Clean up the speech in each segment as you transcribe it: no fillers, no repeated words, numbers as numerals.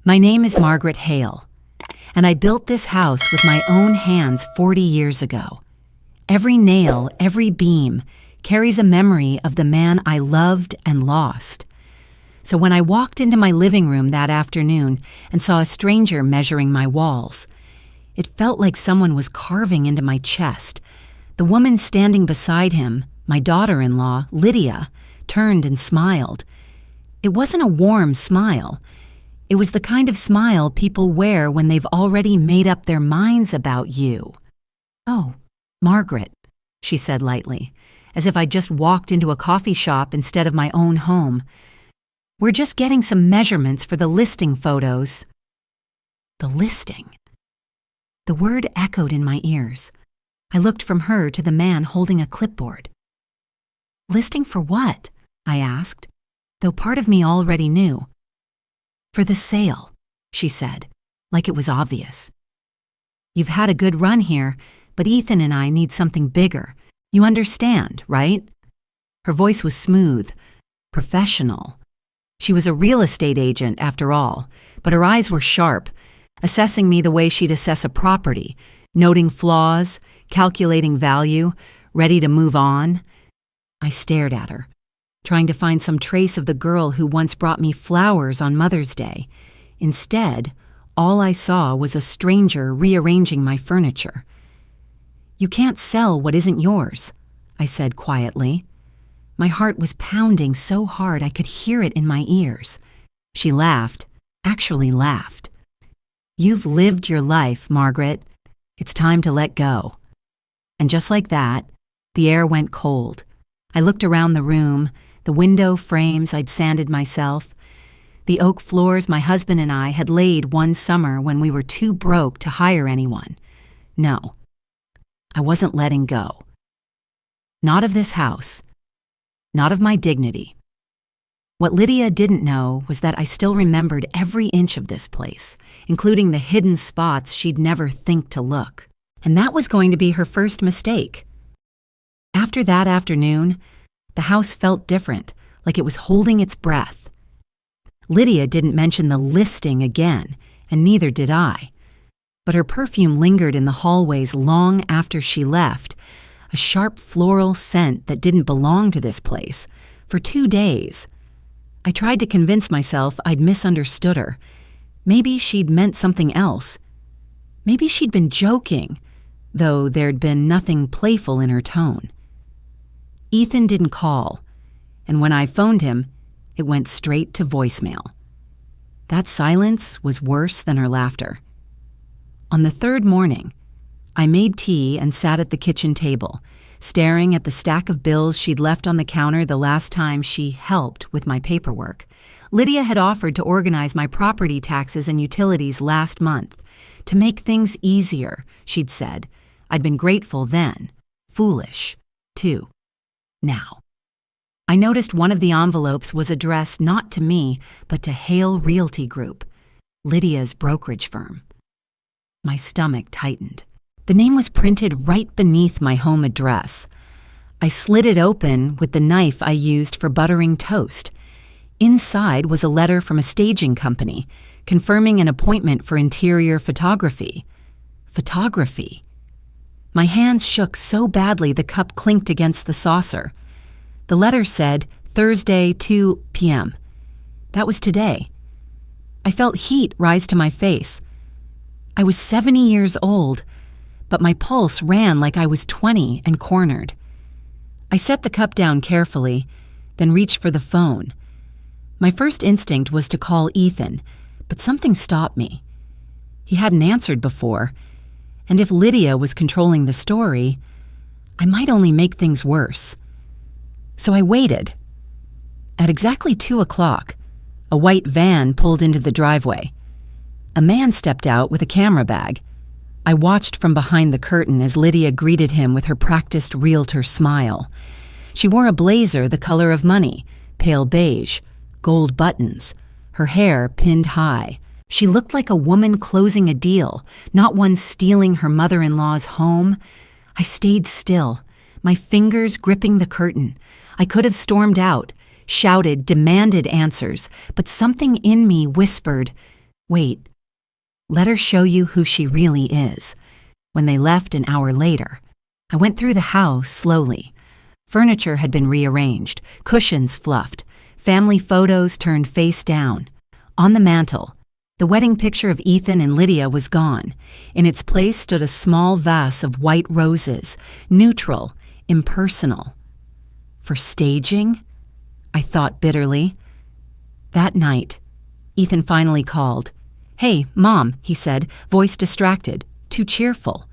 My name is Margaret Hale, and I built this house with my own hands 40 years ago. Every nail, every beam, carries a memory of the man I loved and lost. So when I walked into my living room that afternoon and saw a stranger measuring my walls, it felt like someone was carving into my chest. The woman standing beside him, my daughter-in-law, Lydia, turned and smiled. It wasn't a warm smile. It was the kind of smile people wear when they've already made up their minds about you. "Oh, Margaret," she said lightly, as if I'd just walked into a coffee shop instead of my own home. "We're just getting some measurements for the listing photos." The listing. The word echoed in my ears. I looked from her to the man holding a clipboard. "Listing for what?" I asked, though part of me already knew. "For the sale," she said, like it was obvious. "You've had a good run here, but Ethan and I need something bigger. You understand, right?" Her voice was smooth, professional. She was a real estate agent, after all, but her eyes were sharp, assessing me the way she'd assess a property, noting flaws, calculating value, ready to move on. I stared at her, trying to find some trace of the girl who once brought me flowers on Mother's Day. Instead, all I saw was a stranger rearranging my furniture. "You can't sell what isn't yours," I said quietly. My heart was pounding so hard I could hear it in my ears. She laughed, actually laughed. "You've lived your life, Margaret. It's time to let go." And just like that, the air went cold. I looked around the room, the window frames I'd sanded myself, the oak floors my husband and I had laid one summer when we were too broke to hire anyone. No, I wasn't letting go. Not of this house. Not of my dignity. What Lydia didn't know was that I still remembered every inch of this place, including the hidden spots she'd never think to look. And that was going to be her first mistake. After that afternoon, the house felt different, like it was holding its breath. Lydia didn't mention the listing again, and neither did I. But her perfume lingered in the hallways long after she left, a sharp floral scent that didn't belong to this place, for 2 days. I tried to convince myself I'd misunderstood her. Maybe she'd meant something else. Maybe she'd been joking, though there'd been nothing playful in her tone. Ethan didn't call, and when I phoned him, it went straight to voicemail. That silence was worse than her laughter. On the third morning, I made tea and sat at the kitchen table, staring at the stack of bills she'd left on the counter the last time she helped with my paperwork. Lydia had offered to organize my property taxes and utilities last month. To make things easier, she'd said. I'd been grateful then. Foolish, too. Now. I noticed one of the envelopes was addressed not to me, but to Hale Realty Group, Lydia's brokerage firm. My stomach tightened. The name was printed right beneath my home address. I slid it open with the knife I used for buttering toast. Inside was a letter from a staging company, confirming an appointment for interior photography. Photography. My hands shook so badly the cup clinked against the saucer. The letter said, Thursday, 2 p.m. That was today. I felt heat rise to my face. I was 70 years old, but my pulse ran like I was 20 and cornered. I set the cup down carefully, then reached for the phone. My first instinct was to call Ethan, but something stopped me. He hadn't answered before, and if Lydia was controlling the story, I might only make things worse. So I waited. At exactly 2 o'clock, a white van pulled into the driveway. A man stepped out with a camera bag. I watched from behind the curtain as Lydia greeted him with her practiced realtor smile. She wore a blazer the color of money, pale beige, gold buttons, her hair pinned high. She looked like a woman closing a deal, not one stealing her mother-in-law's home. I stayed still, my fingers gripping the curtain. I could have stormed out, shouted, demanded answers, but something in me whispered, Wait, let her show you who she really is. When they left an hour later, I went through the house slowly. Furniture had been rearranged, cushions fluffed, family photos turned face down. On the mantel, the wedding picture of Ethan and Lydia was gone. In its place stood a small vase of white roses, neutral, impersonal. For staging? I thought bitterly. That night, Ethan finally called. "Hey, Mom," he said, voice distracted, too cheerful.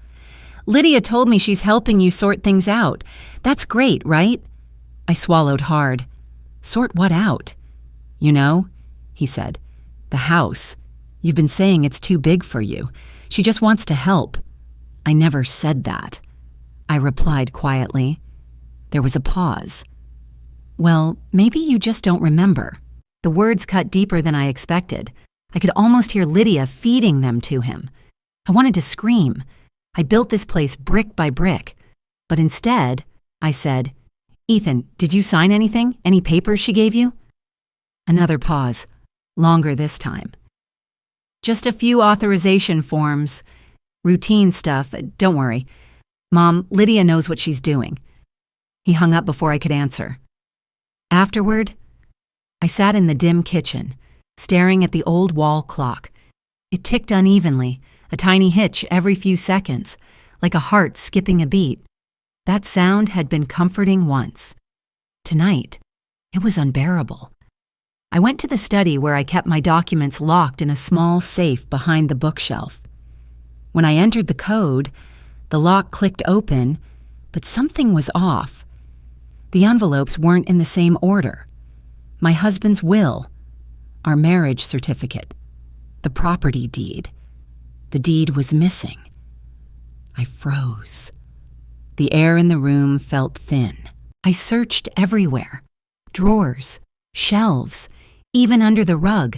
"Lydia told me she's helping you sort things out. That's great, right?" I swallowed hard. "Sort what out?" "You know," he said, "the house. You've been saying it's too big for you. She just wants to help." "I never said that," I replied quietly. There was a pause. "Well, maybe you just don't remember." The words cut deeper than I expected. I could almost hear Lydia feeding them to him. I wanted to scream. I built this place brick by brick. But instead, I said, "Ethan, did you sign anything? Any papers she gave you?" Another pause, longer this time. "Just a few authorization forms. Routine stuff, don't worry. Mom, Lydia knows what she's doing." He hung up before I could answer. Afterward, I sat in the dim kitchen, staring at the old wall clock. It ticked unevenly, a tiny hitch every few seconds, like a heart skipping a beat. That sound had been comforting once. Tonight, it was unbearable. I went to the study where I kept my documents locked in a small safe behind the bookshelf. When I entered the code, the lock clicked open, but something was off. The envelopes weren't in the same order. My husband's will, our marriage certificate, the property deed. The deed was missing. I froze. The air in the room felt thin. I searched everywhere, drawers, shelves, even under the rug,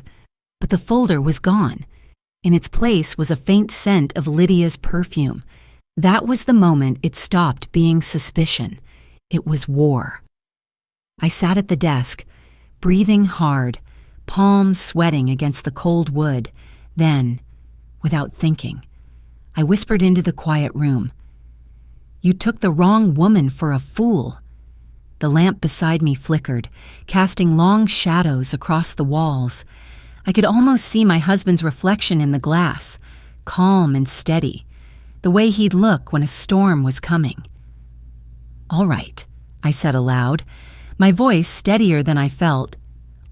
but the folder was gone. In its place was a faint scent of Lydia's perfume. That was the moment it stopped being suspicion. It was war. I sat at the desk, breathing hard, palms sweating against the cold wood. Then, without thinking, I whispered into the quiet room, "You took the wrong woman for a fool." The lamp beside me flickered, casting long shadows across the walls. I could almost see my husband's reflection in the glass, calm and steady, the way he'd look when a storm was coming. "All right," I said aloud, my voice steadier than I felt.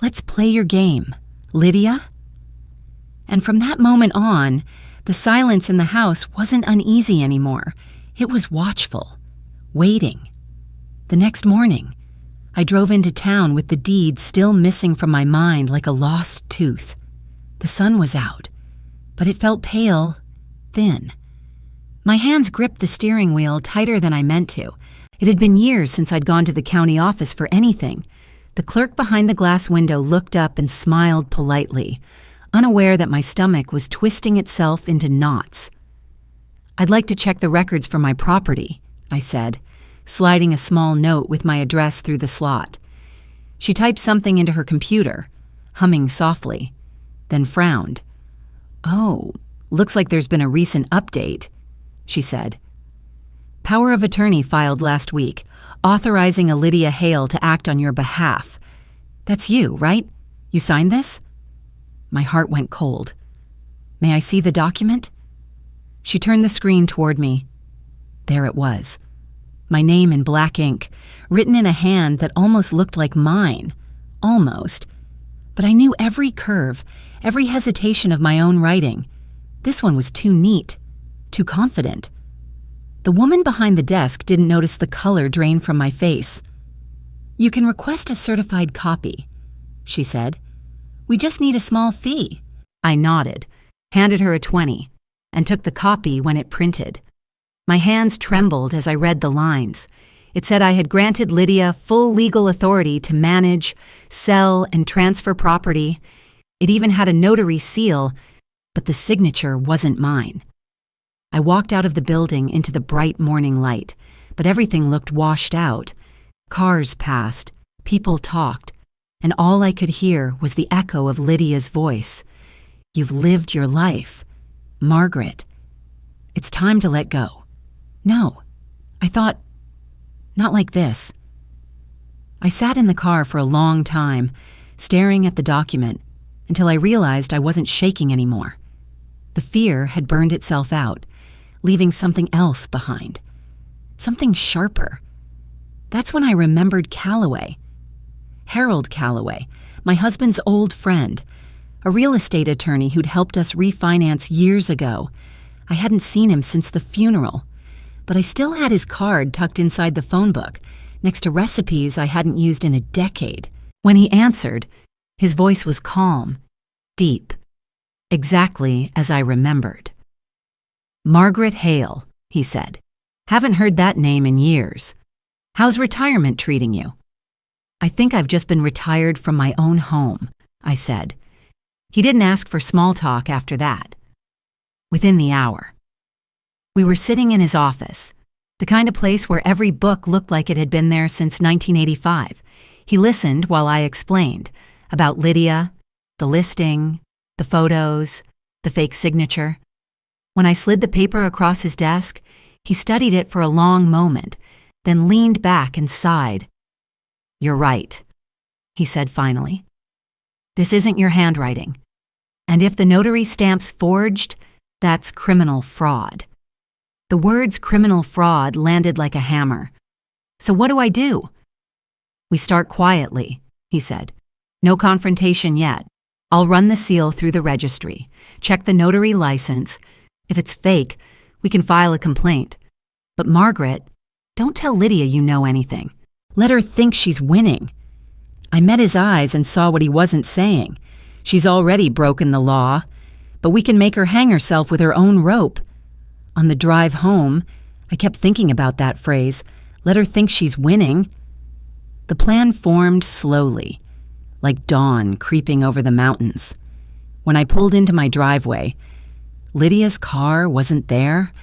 "Let's play your game, Lydia?" And from that moment on, the silence in the house wasn't uneasy anymore. It was watchful, waiting. The next morning, I drove into town with the deed still missing from my mind like a lost tooth. The sun was out, but it felt pale, thin. My hands gripped the steering wheel tighter than I meant to. It had been years since I'd gone to the county office for anything. The clerk behind the glass window looked up and smiled politely, unaware that my stomach was twisting itself into knots. "I'd like to check the records for my property," I said, sliding a small note with my address through the slot. She typed something into her computer, humming softly, then frowned. "Oh, looks like there's been a recent update," she said. "Power of attorney filed last week, authorizing a Lydia Hale to act on your behalf. That's you, right? You signed this?" My heart went cold. "May I see the document?" She turned the screen toward me. There it was. My name in black ink, written in a hand that almost looked like mine. Almost. But I knew every curve, every hesitation of my own writing. This one was too neat, too confident. The woman behind the desk didn't notice the color drain from my face. "You can request a certified copy," she said. "We just need a small fee." I nodded, handed her a 20, and took the copy when it printed. My hands trembled as I read the lines. It said I had granted Lydia full legal authority to manage, sell, and transfer property. It even had a notary seal, but the signature wasn't mine. I walked out of the building into the bright morning light, but everything looked washed out. Cars passed, people talked, and all I could hear was the echo of Lydia's voice. You've lived your life. Margaret, it's time to let go. No, I thought, not like this. I sat in the car for a long time, staring at the document, until I realized I wasn't shaking anymore. The fear had burned itself out, leaving something else behind. Something sharper. That's when I remembered Calloway. Harold Calloway, my husband's old friend, a real estate attorney who'd helped us refinance years ago. I hadn't seen him since the funeral, but I still had his card tucked inside the phone book, next to recipes I hadn't used in a decade. When he answered, his voice was calm, deep, exactly as I remembered. "Margaret Hale," he said. "Haven't heard that name in years. How's retirement treating you?" "I think I've just been retired from my own home," I said. He didn't ask for small talk after that. Within the hour. We were sitting in his office, the kind of place where every book looked like it had been there since 1985. He listened while I explained about Lydia, the listing, the photos, the fake signature. When I slid the paper across his desk, he studied it for a long moment, then leaned back and sighed. "You're right," he said finally. "This isn't your handwriting. And if the notary stamp's forged, that's criminal fraud." The words criminal fraud landed like a hammer. "So what do I do?" "We start quietly," he said. "No confrontation yet. I'll run the seal through the registry, check the notary license. If it's fake, we can file a complaint. But Margaret, don't tell Lydia you know anything. Let her think she's winning." I met his eyes and saw what he wasn't saying. She's already broken the law, but we can make her hang herself with her own rope. On the drive home, I kept thinking about that phrase, let her think she's winning. The plan formed slowly, like dawn creeping over the mountains. When I pulled into my driveway, Lydia's car wasn't there.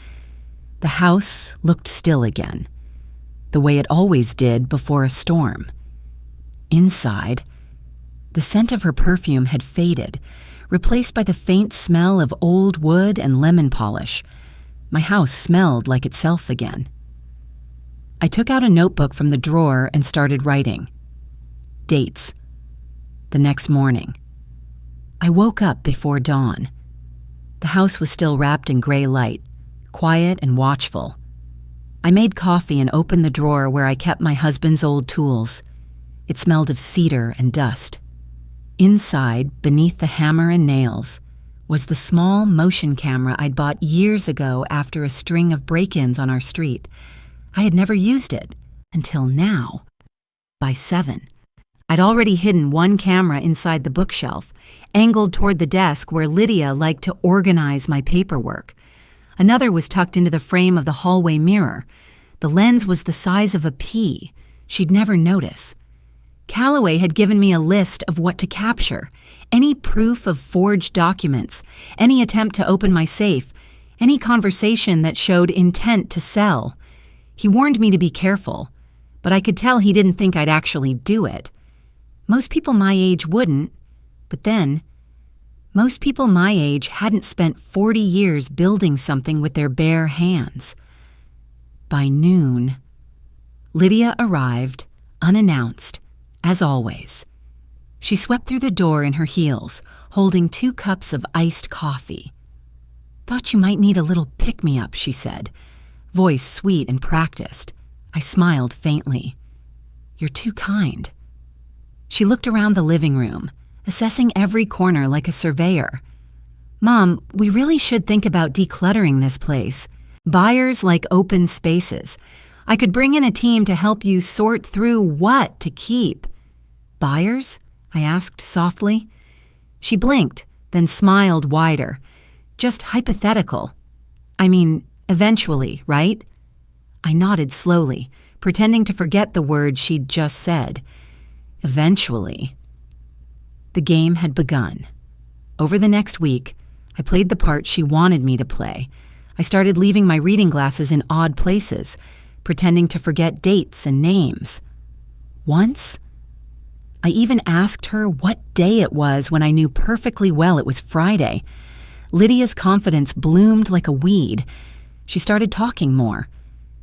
The house looked still again, the way it always did before a storm. Inside, the scent of her perfume had faded, replaced by the faint smell of old wood and lemon polish. My house smelled like itself again. I took out a notebook from the drawer and started writing. Dates. The next morning. I woke up before dawn. The house was still wrapped in gray light, quiet and watchful. I made coffee and opened the drawer where I kept my husband's old tools. It smelled of cedar and dust. Inside, beneath the hammer and nails, was the small motion camera I'd bought years ago after a string of break-ins on our street. I had never used it until now. By 7, I'd already hidden one camera inside the bookshelf, angled toward the desk where Lydia liked to organize my paperwork. Another was tucked into the frame of the hallway mirror. The lens was the size of a pea. She'd never notice. Calloway had given me a list of what to capture. Any proof of forged documents, any attempt to open my safe, any conversation that showed intent to sell. He warned me to be careful, but I could tell he didn't think I'd actually do it. Most people my age wouldn't, but then, most people my age hadn't spent 40 years building something with their bare hands. By noon, Lydia arrived, unannounced, as always. She swept through the door in her heels, holding 2 cups of iced coffee. "Thought you might need a little pick-me-up," she said, voice sweet and practiced. I smiled faintly. "You're too kind." She looked around the living room, assessing every corner like a surveyor. "Mom, we really should think about decluttering this place. Buyers like open spaces. I could bring in a team to help you sort through what to keep." "Buyers?" I asked softly. She blinked, then smiled wider. "Just hypothetical. I mean, eventually, right?" I nodded slowly, pretending to forget the word she'd just said. Eventually. The game had begun. Over the next week, I played the part she wanted me to play. I started leaving my reading glasses in odd places, pretending to forget dates and names. Once, I even asked her what day it was when I knew perfectly well it was Friday. Lydia's confidence bloomed like a weed. She started talking more,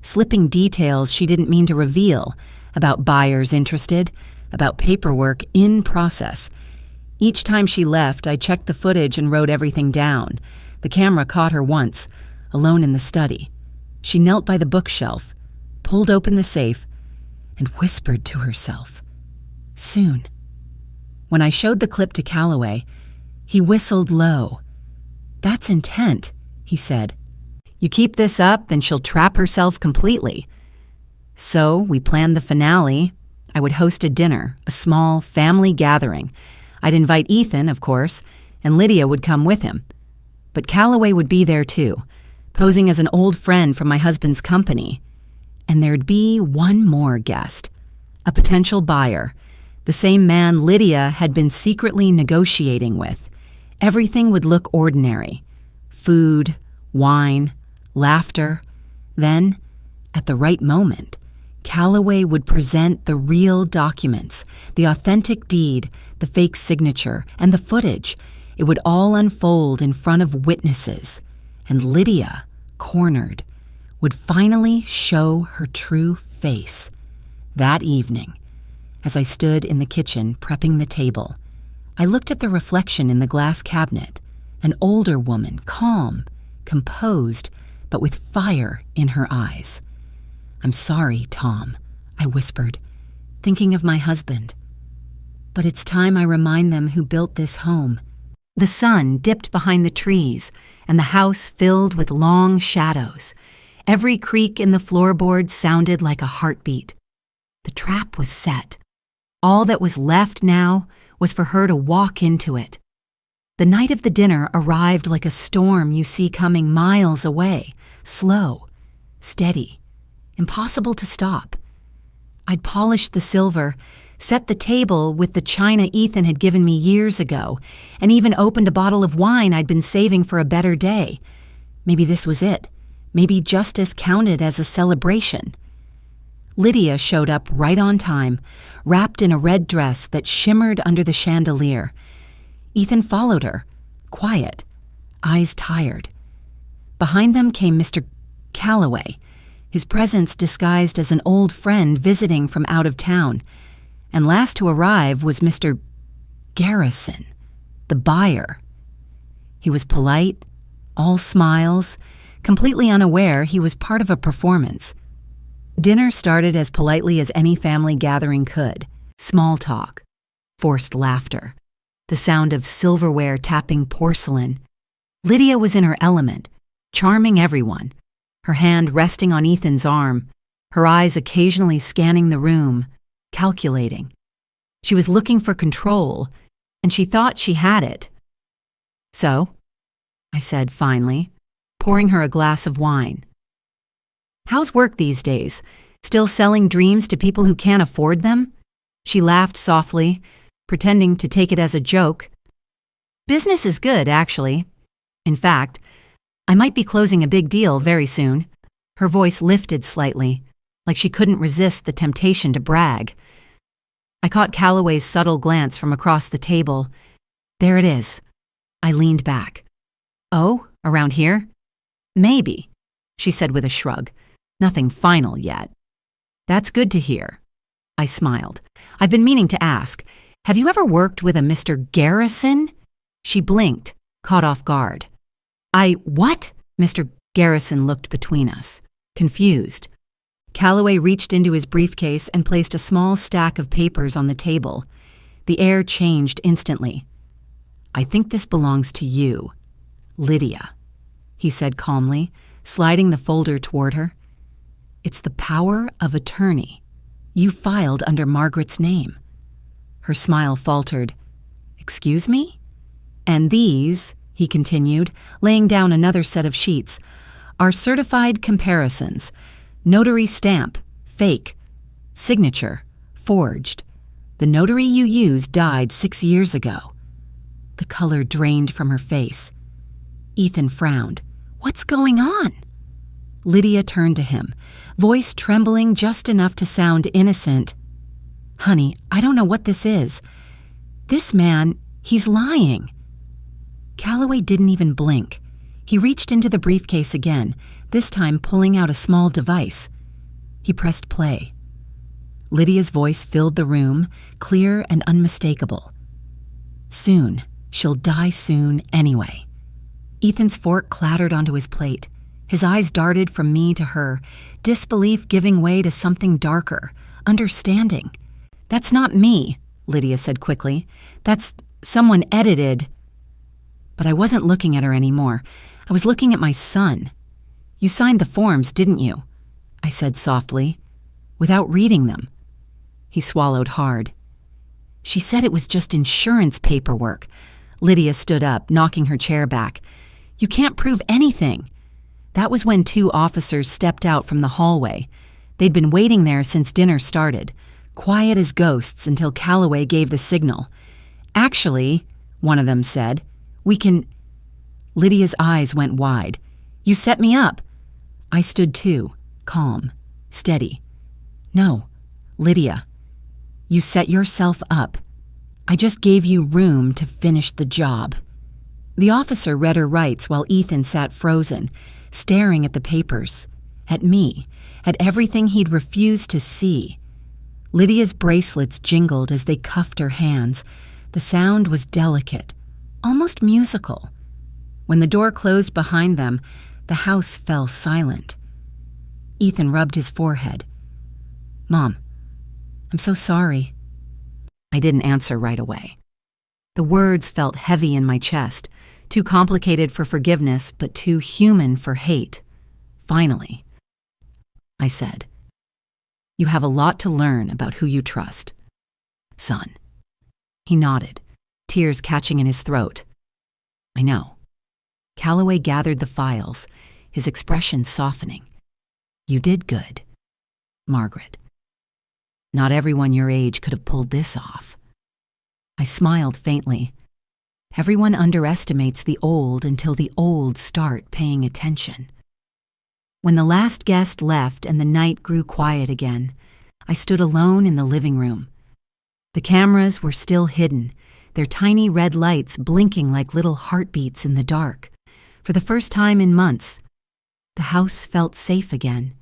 slipping details she didn't mean to reveal, about buyers interested, about paperwork in process. Each time she left, I checked the footage and wrote everything down. The camera caught her once, alone in the study. She knelt by the bookshelf, pulled open the safe, and whispered to herself, "Soon." When I showed the clip to Calloway, he whistled low. "That's intent," he said. "You keep this up and she'll trap herself completely." So we planned the finale. I would host a dinner, a small family gathering. I'd invite Ethan, of course, and Lydia would come with him. But Calloway would be there too, posing as an old friend from my husband's company. And there'd be one more guest, a potential buyer, the same man Lydia had been secretly negotiating with. Everything would look ordinary. Food, wine, laughter. Then, at the right moment, Calloway would present the real documents, the authentic deed, the fake signature, and the footage. It would all unfold in front of witnesses, and Lydia, cornered, would finally show her true face. That evening, as I stood in the kitchen prepping the table, I looked at the reflection in the glass cabinet, an older woman, calm, composed, but with fire in her eyes. "I'm sorry, Tom," I whispered, thinking of my husband. "But it's time I remind them who built this home." The sun dipped behind the trees, and the house filled with long shadows. Every creak in the floorboard sounded like a heartbeat. The trap was set. All that was left now was for her to walk into it. The night of the dinner arrived like a storm you see coming miles away, slow, steady, impossible to stop. I'd polished the silver, set the table with the china Ethan had given me years ago, and even opened a bottle of wine I'd been saving for a better day. Maybe this was it. Maybe justice counted as a celebration. Lydia showed up right on time, wrapped in a red dress that shimmered under the chandelier. Ethan followed her, quiet, eyes tired. Behind them came Mr. Calloway, his presence disguised as an old friend visiting from out of town. And last to arrive was Mr. Garrison, the buyer. He was polite, all smiles, completely unaware he was part of a performance. Dinner started as politely as any family gathering could. Small talk, forced laughter, the sound of silverware tapping porcelain. Lydia was in her element, charming everyone, her hand resting on Ethan's arm, her eyes occasionally scanning the room, calculating. She was looking for control, and she thought she had it. "So," I said finally, pouring her a glass of wine. "How's work these days? Still selling dreams to people who can't afford them?" She laughed softly, pretending to take it as a joke. "Business is good, actually. In fact, I might be closing a big deal very soon." Her voice lifted slightly, like she couldn't resist the temptation to brag. I caught Calloway's subtle glance from across the table. "There it is." I leaned back. "Oh, around here?" "Maybe," she said with a shrug. "Nothing final yet." "That's good to hear." I smiled. "I've been meaning to ask, have you ever worked with a Mr. Garrison?" She blinked, caught off guard. What?" Mr. Garrison looked between us, confused. Calloway reached into his briefcase and placed a small stack of papers on the table. The air changed instantly. "I think this belongs to you, Lydia," he said calmly, sliding the folder toward her. "It's the power of attorney. You filed under Margaret's name." Her smile faltered. "Excuse me? And these," he continued, laying down another set of sheets, "are certified comparisons. Notary stamp, fake. Signature, forged. The notary you used died 6 years ago." The color drained from her face. Ethan frowned. "What's going on?" Lydia turned to him, voice trembling just enough to sound innocent. Honey, I don't know what this is. This man, he's lying. Calloway didn't even blink. He reached into the briefcase again, this time pulling out a small device. He pressed play. Lydia's voice filled the room, clear and unmistakable. Soon, she'll die soon anyway. Ethan's fork clattered onto his plate. His eyes darted from me to her, disbelief giving way to something darker, understanding. That's not me, Lydia said quickly. That's someone edited. But I wasn't looking at her anymore. I was looking at my son. You signed the forms, didn't you? I said softly, without reading them. He swallowed hard. She said it was just insurance paperwork. Lydia stood up, knocking her chair back. You can't prove anything. That was when 2 officers stepped out from the hallway. They'd been waiting there since dinner started, quiet as ghosts until Calloway gave the signal. Actually, one of them said, we can... Lydia's eyes went wide. You set me up. I stood too, calm, steady. No, Lydia, you set yourself up. I just gave you room to finish the job. The officer read her rights while Ethan sat frozen, staring at the papers, at me, at everything he'd refused to see. Lydia's bracelets jingled as they cuffed her hands. The sound was delicate, almost musical. When the door closed behind them, the house fell silent. Ethan rubbed his forehead. Mom, I'm so sorry. I didn't answer right away. The words felt heavy in my chest, too complicated for forgiveness, but too human for hate. Finally, I said, you have a lot to learn about who you trust. Son. He nodded, tears catching in his throat. I know. Calloway gathered the files, his expression softening. You did good, Margaret. Not everyone your age could have pulled this off. I smiled faintly. Everyone underestimates the old until the old start paying attention. When the last guest left and the night grew quiet again, I stood alone in the living room. The cameras were still hidden, their tiny red lights blinking like little heartbeats in the dark. For the first time in months, the house felt safe again.